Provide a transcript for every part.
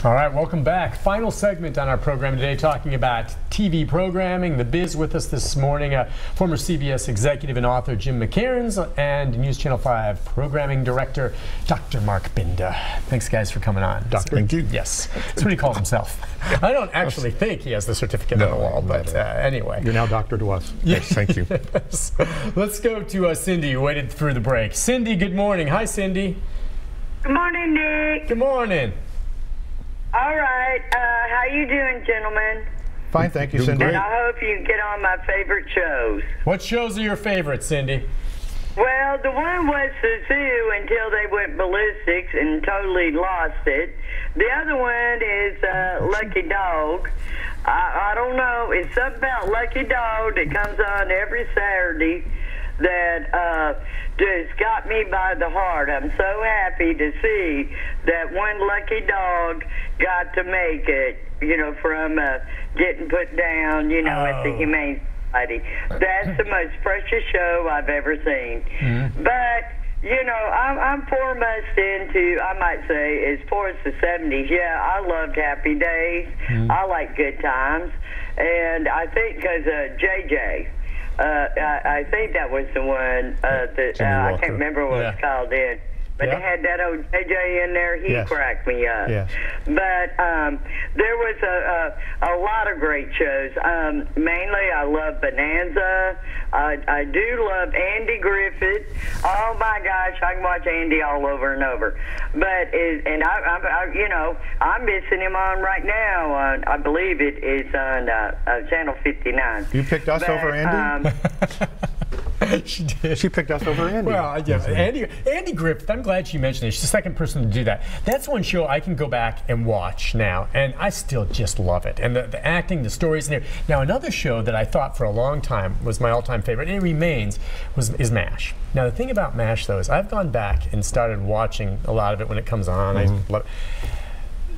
All right, welcome back. Final segment on our program today, talking about TV programming. The Biz with us this morning, former CBS executive and author Jim McKairnes, and News Channel 5 programming director Dr. Mark Binda. Thanks, guys, for coming on. Doctor. Thank you. Yes, that's what he calls himself. I don't actually think he has the certificate on the wall, but anyway. You're now doctor to us. Yes, thank you. Yes. Let's go to Cindy, who waited through the break. Cindy, good morning. Hi, Cindy. Good morning, Nick. Good morning. All right. How you doing, gentlemen? Fine, thank you, Cindy. And I hope you get on my favorite shows. What shows are your favorites, Cindy? Well, the one was the zoo until they went ballistics and totally lost it. The other one is Lucky Dog. I don't know. It's something about Lucky Dog that comes on every Saturday that just got me by the heart. I'm so happy to see that one lucky dog got to make it, you know, from getting put down, you know, at the Humane Society. That's the most precious show I've ever seen. But, you know, I'm foremost into, I might say, as far as the 70s. Yeah, I loved Happy Days. I like Good Times. And I think because JJ, I think that was the one that I can't remember what it's called then. But they had that old JJ in there. He cracked me up. But there was a lot of great shows. Mainly, I love Bonanza. I do love Andy Griffith. Oh my gosh, I can watch Andy all over and over. But you know, I'm missing him on right now. I believe it is on Channel 59. You picked us over Andy? She did. She picked us over Andy. Well, yeah, Andy Griffith, I'm glad she mentioned it. She's the second person to do that. That's one show I can go back and watch now, and I still just love it. And the acting, the stories in there. Now, another show that I thought for a long time was my all-time favorite, and it remains, is MASH. Now, the thing about MASH, though, is I've gone back and started watching a lot of it when it comes on. I love it.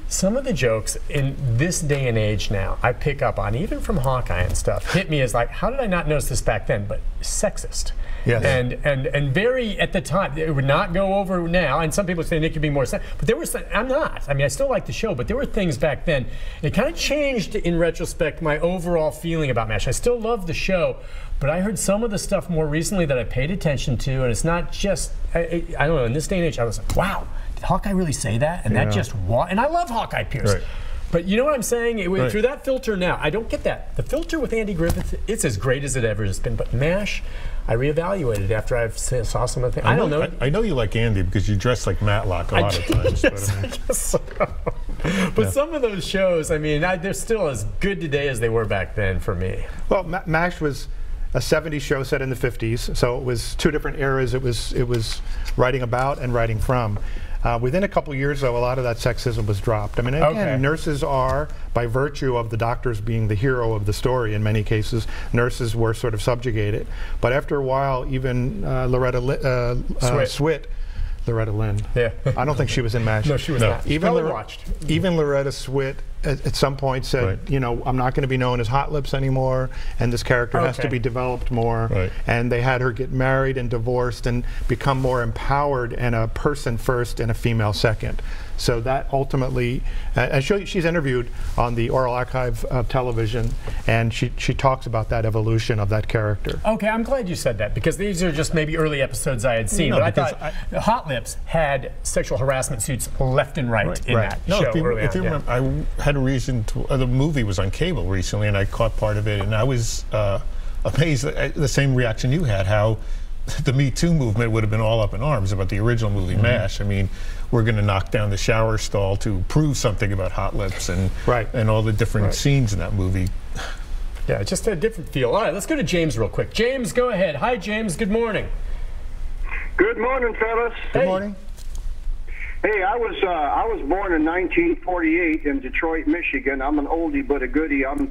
Some of the jokes in this day and age now, I pick up on, even from Hawkeye and stuff, hit me as like, how did I not notice this back then? But sexist. Yes. And very, at the time, it would not go over now, and some people say it could be more, but there was, I'm not. I mean, I still like the show, but there were things back then. It kind of changed, in retrospect, my overall feeling about MASH. I still love the show, but I heard some of the stuff more recently that I paid attention to, and it's not just, I don't know, in this day and age, I was like, wow. Did Hawkeye really say that? And that just and I love Hawkeye Pierce. Right. But you know what I'm saying? Through that filter now, I don't get that. The filter with Andy Griffith, it's as great as it ever has been. But MASH, I reevaluated after I saw some of the things. I don't know. I know you like Andy because you dress like Matlock a lot of times. Yes, I guess so. But some of those shows, I mean, they're still as good today as they were back then for me. Well, MASH was a 70s show set in the 50s, so it was two different eras. It was writing about and writing from. Within a couple years, though, a lot of that sexism was dropped. I mean, again, nurses are, by virtue of the doctors being the hero of the story in many cases, nurses were sort of subjugated. But after a while, even Loretta Swit, Loretta Lynn. Yeah. I don't think she was in MASH. No, she was not. Even Loretta Swit at some point said, you know, I'm not going to be known as Hot Lips anymore, and this character has to be developed more. And they had her get married and divorced and become more empowered and a person first and a female second. So that ultimately, she's interviewed on the Oral Archive of Television, and she talks about that evolution of that character. Okay, I'm glad you said that, because these are just maybe early episodes I had seen. But I thought Hot Lips had sexual harassment suits left and right in that show. If you remember, I had a reason to, the movie was on cable recently, and I caught part of it, and I was amazed at the same reaction you had, how the Me Too movement would have been all up in arms about the original movie MASH. I mean, we're going to knock down the shower stall to prove something about Hot Lips and all the different scenes in that movie. Yeah, just a different feel. All right, let's go to James real quick. James, go ahead. Hi, James. Good morning. Good morning, fellas. Good morning. Hey, I was born in 1948 in Detroit, Michigan. I'm an oldie but a goodie. I'm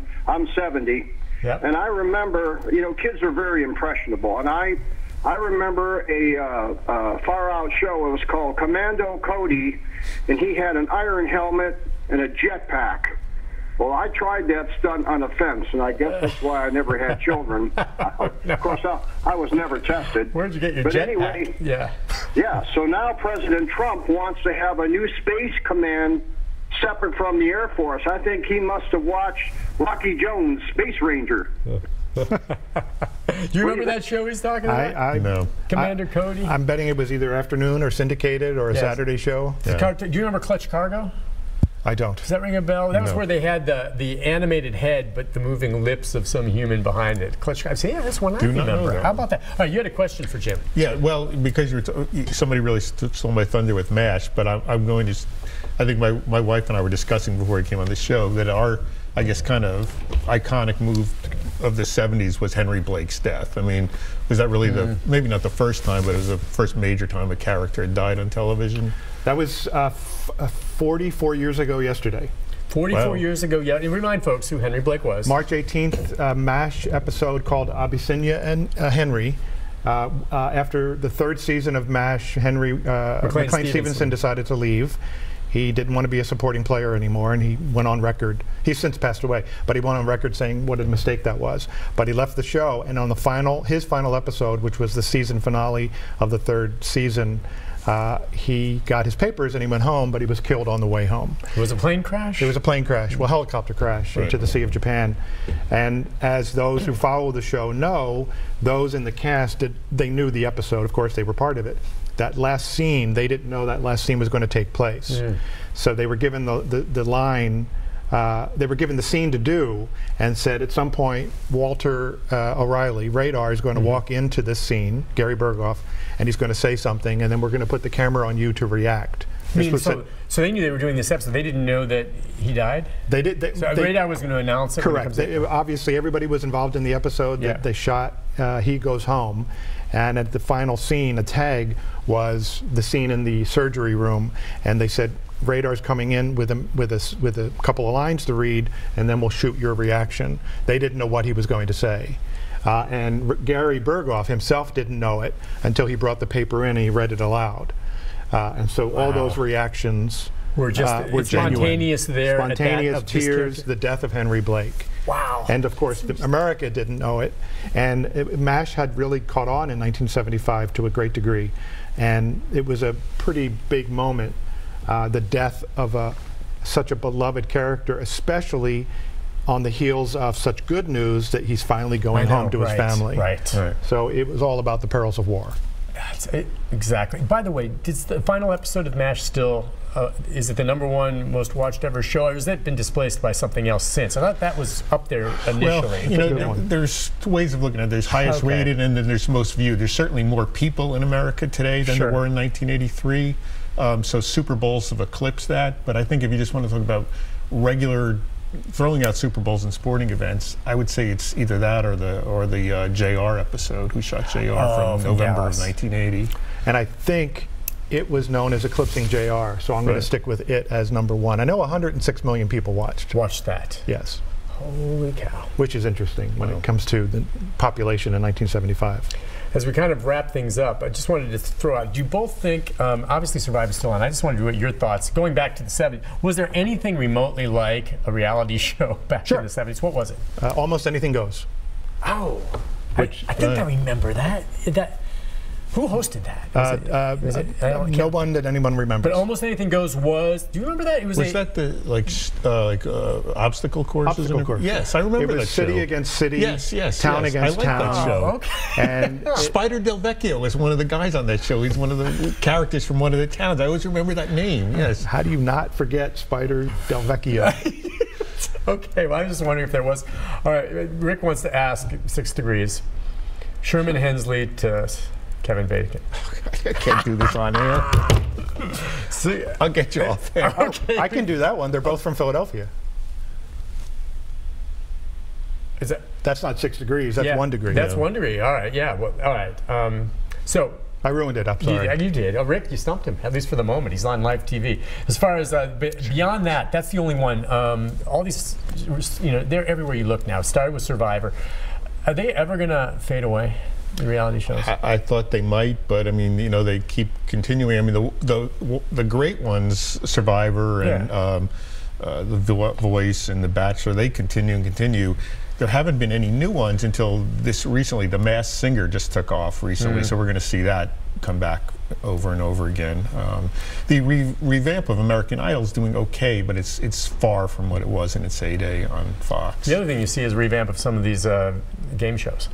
70. Yep. And I remember, you know, kids are very impressionable, and I remember a far-out show. It was called Commando Cody, and he had an iron helmet and a jetpack. Well, I tried that stunt on a fence, and I guess that's why I never had children. Of course, I was never tested. Where'd you get your jetpack? But anyway, yeah, so now President Trump wants to have a new Space Command separate from the Air Force. I think he must have watched Rocky Jones, Space Ranger. Do you remember that show he's talking about? I know. Commander Cody? I'm betting it was either afternoon or syndicated or a Saturday show. Yeah. Do you remember Clutch Cargo? I don't. Does that ring a bell? That was where they had the animated head, but the moving lips of some human behind it. Clutch Cargo. See, yeah, that's one I remember. How about that? All right, you had a question for Jim. Yeah, well, because somebody really stole my thunder with MASH, but I'm going to. I think my wife and I were discussing before he came on the show that our, I guess, kind of iconic move of the 70s was Henry Blake's death. I mean, was that really the, maybe not the first time, but it was the first major time a character had died on television? That was 44 years ago yesterday. 44 years ago, yeah. And remind folks who Henry Blake was. March 18th, MASH episode called Abyssinia and Henry. After the third season of MASH, McKairnes Stevenson decided to leave. He didn't want to be a supporting player anymore, and he went on record. He's since passed away, but he went on record saying what a mistake that was. But he left the show, and on his final episode, which was the season finale of the third season, he got his papers and he went home, but he was killed on the way home. It was a plane crash? It was a plane crash, well, helicopter crash into the Sea of Japan. And as those who follow the show know, those in the cast, they knew the episode. Of course, they were part of it. That last scene, they didn't know that last scene was going to take place. So they were given the line, they were given the scene to do, and said at some point, Walter O'Reilly, Radar, is going to walk into this scene, Gary Berghoff, and he's going to say something, and then we're going to put the camera on you to react. So they knew they were doing this episode. They didn't know that he died? They did. Radar was going to announce it? Correct. Obviously, everybody was involved in the episode that they shot. He goes home. And at the final scene, a tag was the scene in the surgery room, and they said, Radar's coming in with a couple of lines to read, and then we'll shoot your reaction. They didn't know what he was going to say. And Gary Berghoff himself didn't know it until he brought the paper in and he read it aloud. And so all those reactions were just were spontaneous there. Spontaneous tears, the death of Henry Blake. Wow. And of course, America didn't know it. And MASH had really caught on in 1975 to a great degree. And it was a pretty big moment, the death of such a beloved character, especially on the heels of such good news that he's finally going home to his family. Right. So it was all about the perils of war. That's it, exactly. By the way, did the final episode of MASH still, is it the #1 most watched ever show, or has that been displaced by something else since? I thought that was up there initially. Well, there's ways of looking at it. There's highest rated and then there's most viewed. There's certainly more people in America today than there were in 1983. So Super Bowls have eclipsed that. But I think if you just want to talk about regular throwing out Super Bowls and sporting events, I would say it's either that or the JR episode, Who Shot JR from November of 1980. And I think it was known as eclipsing JR, so I'm going to stick with it as #1. I know 106 million people watched. Watched that. Yes. Holy cow. Which is interesting when it comes to the population in 1975. As we kind of wrap things up, I just wanted to throw out, do you both think, obviously Survivor's still on, I just wanted to know your thoughts, going back to the 70s, was there anything remotely like a reality show back in the 70s? What was it? Almost Anything Goes. Oh, I think I remember that. Who hosted that? No one that anyone remembers. But Almost Anything Goes was. Do you remember that? It was that the obstacle courses? Obstacle course. Yes, I remember that. It was city against city. Yes. Town against town. I like that show. Okay. And Spider Del Vecchio was one of the guys on that show. He's one of the characters from one of the towns. I always remember that name. Yes. How do you not forget Spider Del Vecchio? Okay. Well, I was just wondering if there was. All right. Rick wants to ask 6 Degrees. Sherman Hensley to Kevin Bacon. I can't do this on air. See, I'll get you off there. Okay. I can do that one. They're both from Philadelphia. That's not 6 degrees. That's 1 degree. That's 1 degree. All right. Yeah. Well, all right. So I ruined it. I'm sorry. You did. Oh, Rick, you stumped him, at least for the moment. He's on live TV. As far as beyond that, that's the only one. All these, they're everywhere you look now. Started with Survivor. Are they ever going to fade away? The reality shows. I thought they might, but I mean, they keep continuing. I mean, the great ones, Survivor and The Voice and The Bachelor, they continue and continue. There haven't been any new ones until this recently. The Masked Singer just took off recently, so we're going to see that come back over and over again. The revamp of American Idol is doing okay, but it's far from what it was in its heyday on Fox. The other thing you see is a revamp of some of these game shows.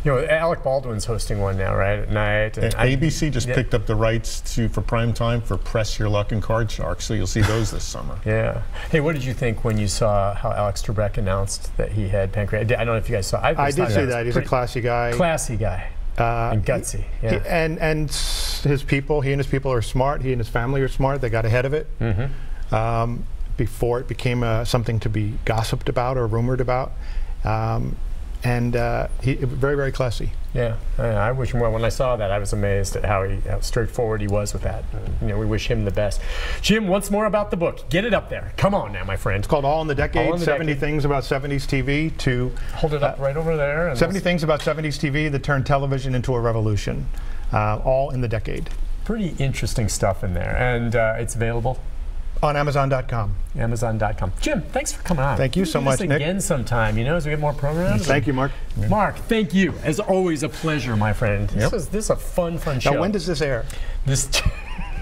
You know, Alec Baldwin's hosting one now, right, at night. And ABC just picked up the rights for prime time for Press Your Luck and Card Shark, so you'll see those this summer. Yeah. Hey, what did you think when you saw how Alex Trebek announced that he had pancreatic? I don't know if you guys saw. I did see that. He's a classy guy. Classy guy. And gutsy. Yeah. And he and his people are smart. He and his family are smart. They got ahead of it before it became something to be gossiped about or rumored about. And he very, very classy. Yeah, I wish him well. When I saw that, I was amazed at how straightforward he was with that. You know, we wish him the best. Jim, once more about the book. Get it up there. Come on now, my friend. It's called All in the Decade, 70 Things About 70s TV to... Hold it up right over there. And 70 Things About 70s TV that turned television into a revolution. All in the Decade. Pretty interesting stuff in there. And it's available? On Amazon.com. Amazon.com. Jim, thanks for coming on. Thank you so much, Nick. Again sometime, you know, as we get more programs. Thank you, Mark. Yeah. Mark, thank you. As always, a pleasure, my friend. Yep. This is a fun show. Now, when does this air?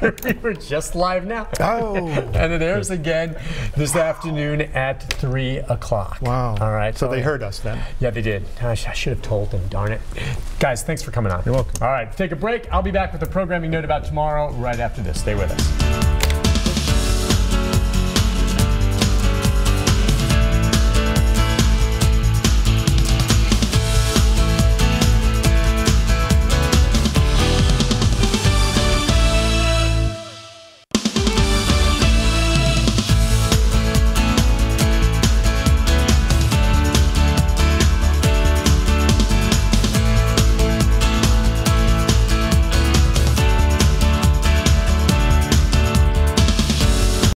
We're just live now. Oh. And it airs again this afternoon at 3 o'clock. Wow. All right. So they heard us then. Yeah, they did. I should have told them, darn it. Guys, thanks for coming on. You're welcome. All right, take a break. I'll be back with a programming note about tomorrow right after this. Stay with us.